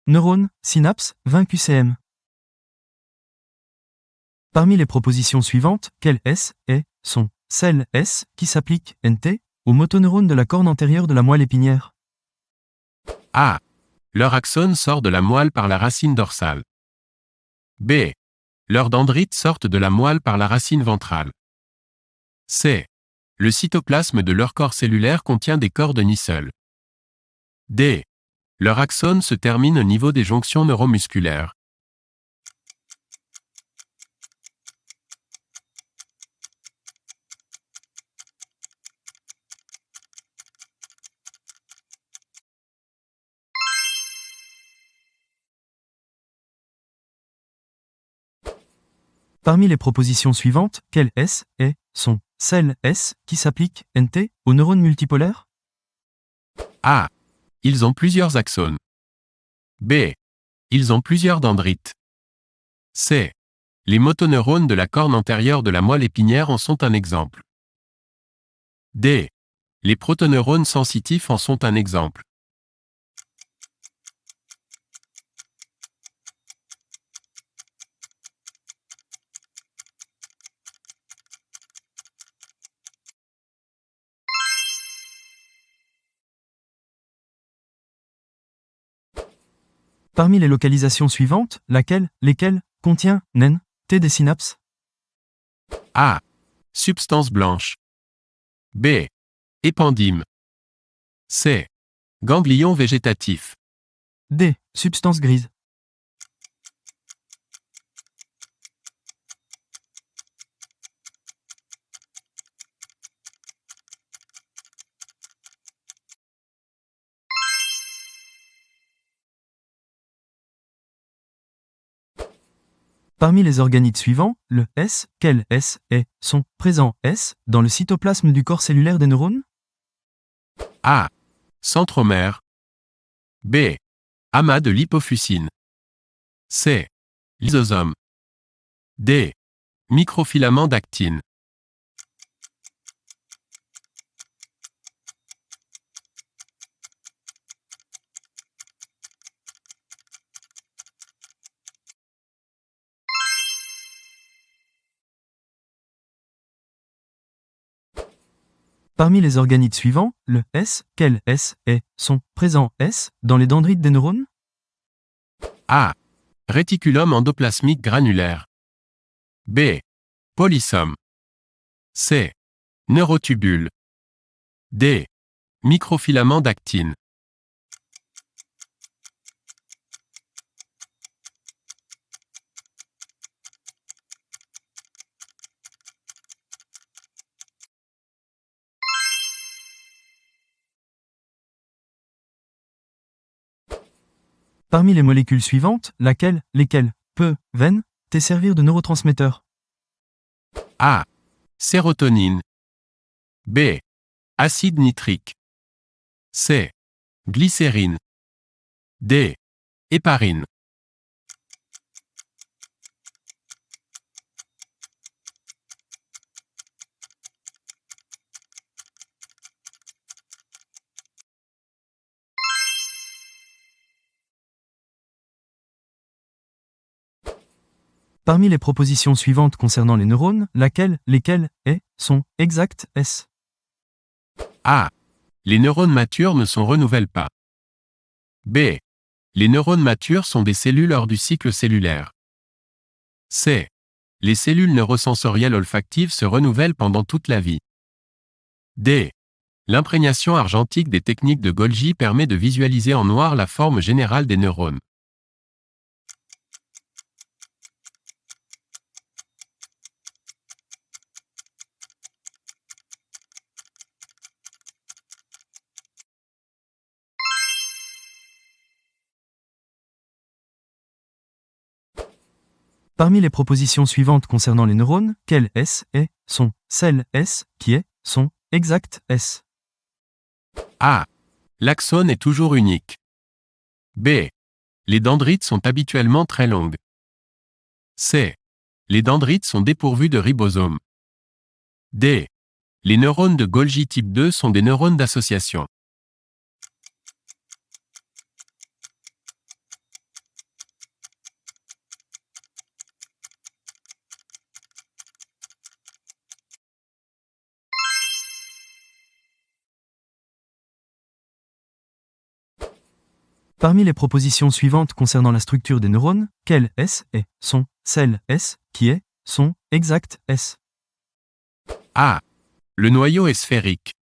neurones, synapses, 20 QCM. Parmi les propositions suivantes, quelles S, et, sont celles S qui s'appliquent, NT, aux motoneurones de la corne antérieure de la moelle épinière? A. Leur axone sort de la moelle par la racine dorsale. B. Leurs dendrites sortent de la moelle par la racine ventrale. C. Le cytoplasme de leur corps cellulaire contient des corps de Nissl. D. Leur axone se termine au niveau des jonctions neuromusculaires. Parmi les propositions suivantes, quelles S, et, sont celles S qui s'appliquent, NT, aux neurones multipolaires? A. Ils ont plusieurs axones. B. Ils ont plusieurs dendrites. C. Les motoneurones de la corne antérieure de la moelle épinière en sont un exemple. D. Les protoneurones sensitifs en sont un exemple. Parmi les localisations suivantes, lesquelles, contient, nen, T des synapses? A. Substance blanche. B. Épendyme. C. Ganglion végétatif. D. Substance grise. Parmi les organites suivants, le S, quels S, et, sont présents S dans le cytoplasme du corps cellulaire des neurones? A. Centromère. B. Amas de l'hypofuscine. C. Lysosome. D. Microfilament d'actine. Parmi les organites suivants, le S, quels S, et, sont présents S dans les dendrites des neurones? A. Réticulum endoplasmique granulaire. B. Polysome. C. Neurotubule. D. Microfilament d'actine. Parmi les molécules suivantes, lesquelles, peuvent, te servir de neurotransmetteur? A. Sérotonine. B. Acide nitrique. C. Glycérine. D. Héparine. Parmi les propositions suivantes concernant les neurones, lesquelles, et, sont exactes, S? A. Les neurones matures ne se renouvellent pas. B. Les neurones matures sont des cellules hors du cycle cellulaire. C. Les cellules neurosensorielles olfactives se renouvellent pendant toute la vie. D. L'imprégnation argentique des techniques de Golgi permet de visualiser en noir la forme générale des neurones. Parmi les propositions suivantes concernant les neurones, quelles S, et, sont celles S qui est, sont exactes, S? A. L'axone est toujours unique. B. Les dendrites sont habituellement très longues. C. Les dendrites sont dépourvus de ribosomes. D. Les neurones de Golgi type 2 sont des neurones d'association. Parmi les propositions suivantes concernant la structure des neurones, quelle est, sont, celle est, qui est, sont, exact est. A. Le noyau est sphérique.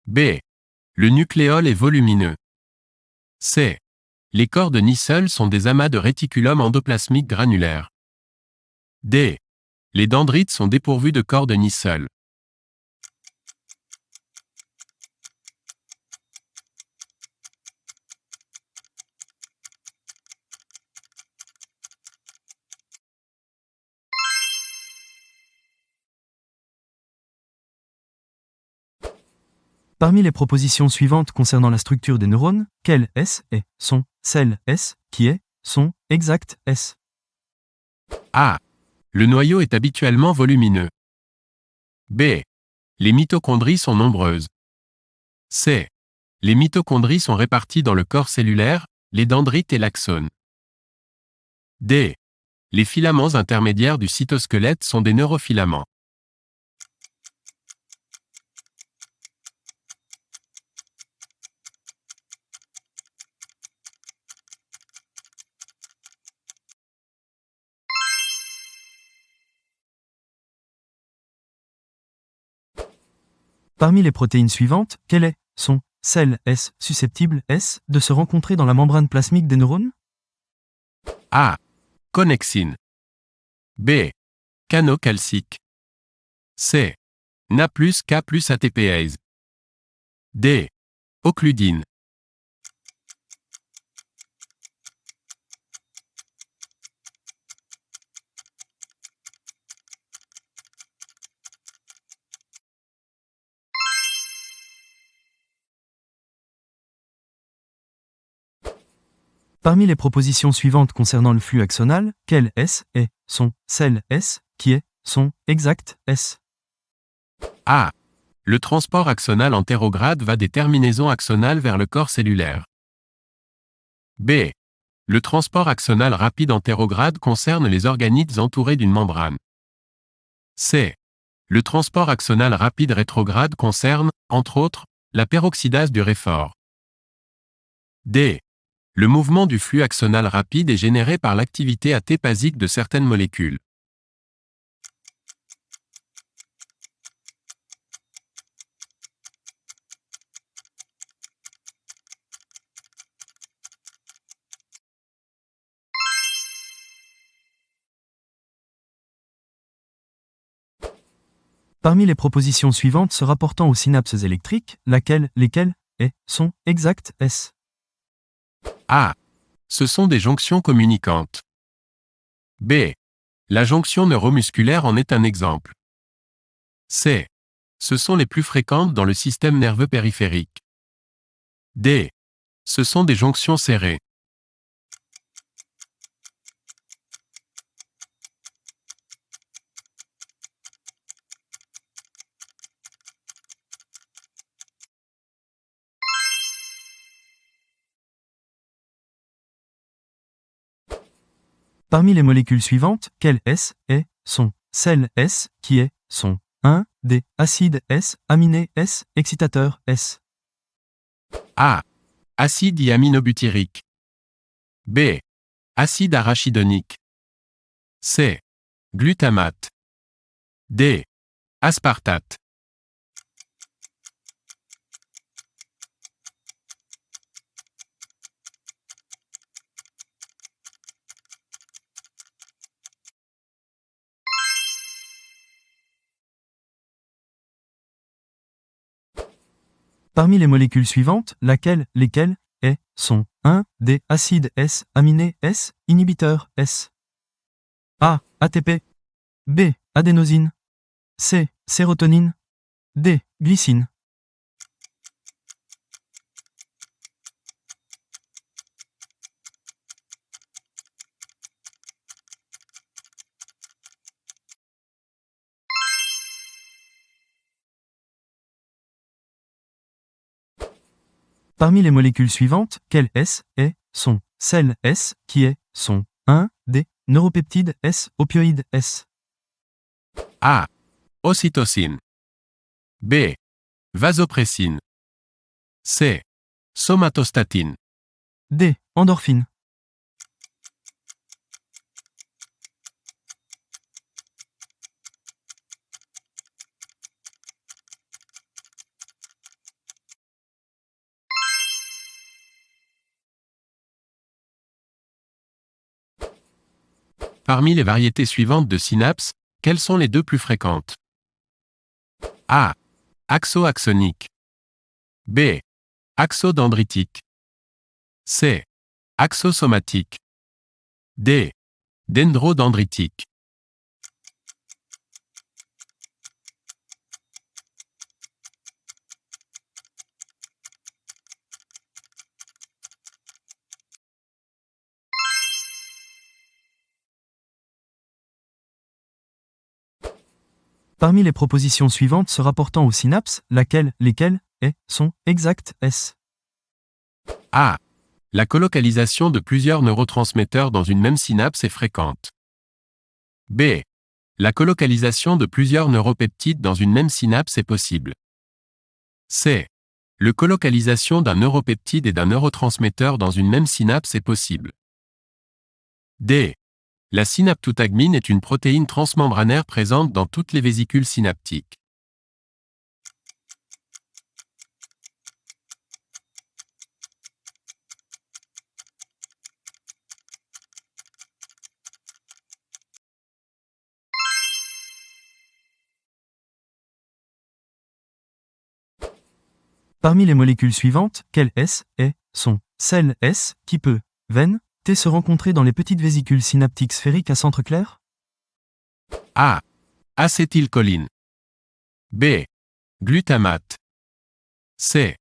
B. Le nucléole est volumineux. C. Les corps de Nissl sont des amas de réticulum endoplasmique granulaire. D. Les dendrites sont dépourvus de corps de Nissl. Parmi les propositions suivantes concernant la structure des neurones, quelle est, sont, celle est, qui est, sont, exact est. A. Le noyau est habituellement volumineux. B. Les mitochondries sont nombreuses. C. Les mitochondries sont réparties dans le corps cellulaire, les dendrites et l'axone. D. Les filaments intermédiaires du cytosquelette sont des neurofilaments. Parmi les protéines suivantes, quelle est, sont, celle est, susceptible est, de se rencontrer dans la membrane plasmique des neurones? A. Connexine. B. Canocalcique. C. Na plus K plus ATPase. D. Occludine. Parmi les propositions suivantes concernant le flux axonal, quelle est, sont, celle est, qui est, sont, exact est. A. Le transport axonal antérograde va des terminaisons axonales vers le corps cellulaire. B. Le transport axonal rapide antérograde concerne les organites entourés d'une membrane. C. Le transport axonal rapide rétrograde concerne, entre autres, la peroxydase du réfort. D. Le mouvement du flux axonal rapide est généré par l'activité AT-basique de certaines molécules. Parmi les propositions suivantes se rapportant aux synapses électriques, lesquelles, sont, exact est. A. Ce sont des jonctions communicantes. B. La jonction neuromusculaire en est un exemple. C. Ce sont les plus fréquentes dans le système nerveux périphérique. D. Ce sont des jonctions serrées. Parmi les molécules suivantes, quelle est, sont, celle est, qui est, sont, 1. Des acide S, aminé S, excitateur S. A. Acide diaminobutyrique. B. Acide arachidonique. C. Glutamate. D. Aspartate. Parmi les molécules suivantes, lesquelles, sont, 1. Des acides S, aminé S, inhibiteur S. A. ATP. B. Adénosine. C. Sérotonine. D. Glycine. Parmi les molécules suivantes, quelle est, sont, celle S, qui est, sont, 1. Des neuropeptides S, opioïdes S. A. Ocytocine. B. Vasopressine. C. Somatostatine. D. Endorphine. Parmi les variétés suivantes de synapses, quelles sont les deux plus fréquentes? A. Axo-axonique. B. Axodendritique. C. Axosomatique. D. Dendrodendritique. Parmi les propositions suivantes se rapportant aux synapses, lesquelles, sont exactes, S. A. La colocalisation de plusieurs neurotransmetteurs dans une même synapse est fréquente. B. La colocalisation de plusieurs neuropeptides dans une même synapse est possible. C. La colocalisation d'un neuropeptide et d'un neurotransmetteur dans une même synapse est possible. D. La synaptotagmine est une protéine transmembranaire présente dans toutes les vésicules synaptiques. Parmi les molécules suivantes, quelles S, sont celles S qui peuvent, veine, T se rencontrer dans les petites vésicules synaptiques sphériques à centre clair? A. Acétylcholine. B. Glutamate. C.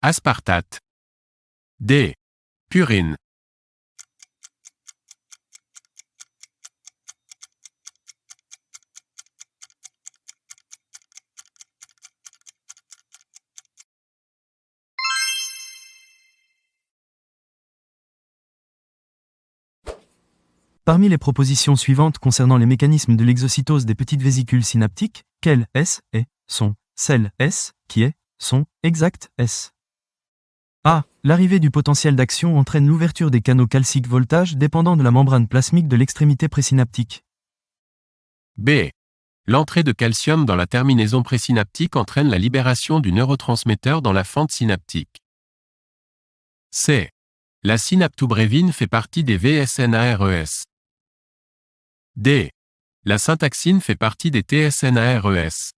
Aspartate. D. Purine. Parmi les propositions suivantes concernant les mécanismes de l'exocytose des petites vésicules synaptiques, quelles S, sont celles S qui sont exactes, S. A. L'arrivée du potentiel d'action entraîne l'ouverture des canaux calciques voltage dépendant de la membrane plasmique de l'extrémité présynaptique. B. L'entrée de calcium dans la terminaison présynaptique entraîne la libération du neurotransmetteur dans la fente synaptique. C. La synaptobrévine fait partie des VSNARES. D. La syntaxine fait partie des TSNARES.